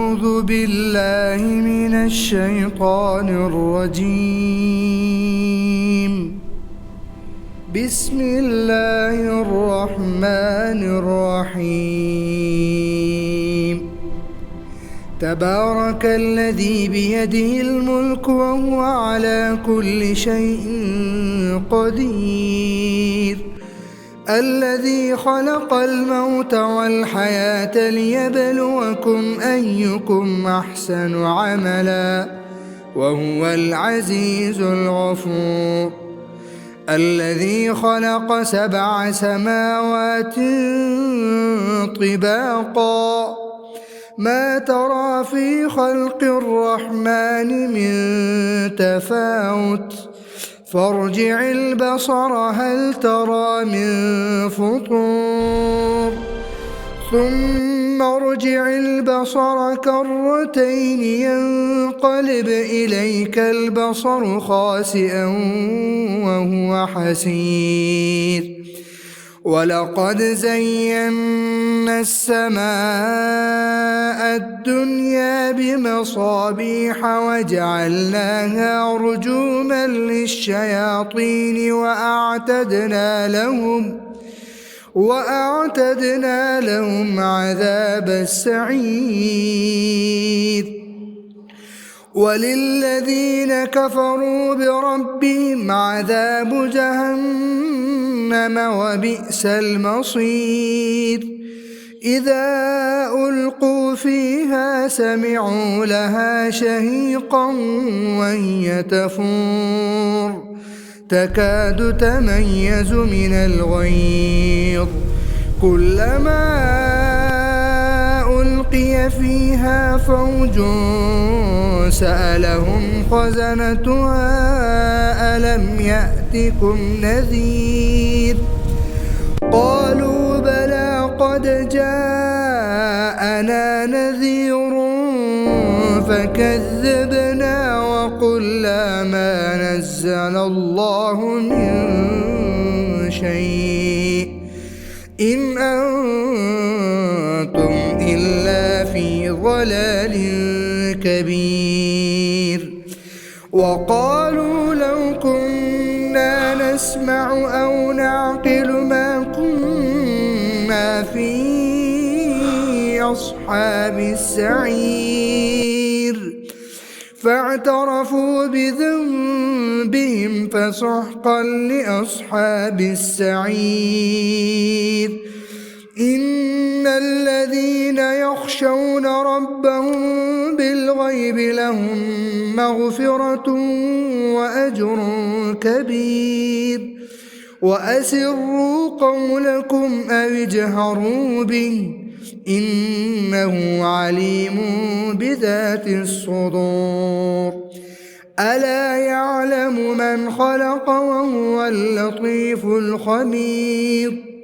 أعوذ بالله من الشيطان الرجيم. بسم الله الرحمن الرحيم. تبارك الذي بيده الملك وهو على كل شيء قدير، الذي خلق الموت والحياة ليبلوكم أيكم أحسن عملا وهو العزيز الغفور. الذي خلق 7 سماوات طباقا، ما ترى في خلق الرحمن من تفاوت، فارجع البصر هل ترى من فطور، ثم ارجع البصر كرتين ينقلب إليك البصر خاسئا وهو حسير. ولقد زينا السماء الدنيا بمصابيح وجعلناها رجوما للشياطين وأعتدنا لهم عذاب السعير. وللذين كفروا بربهم عذاب جهنم وبئس المصير. إذا ألقوا فيها سمعوا لها شهيقا وهي تفور، تكاد تميز من الغيظ، كلما ألقي فيها فوج سألهم خزنتها ألم يأتكم نذير، قالوا بلى قد جاءنا نذير فكذبنا وقلنا ما نزل الله من شيء إن أنتم إلا في ضلال كبير. وقالوا لو كنا نسمع أو نعقل ما كنا في أصحاب السعير، فاعترفوا بذنبهم فسحقا لأصحاب السعير. إن الذين يخشون ربهم بالغيب لهم مغفرة وأجر كبير. وأسروا قولكم أو اجهروا به إنه عليم بذات الصدور. ألا يعلم من خلق وهو اللطيف الخبير.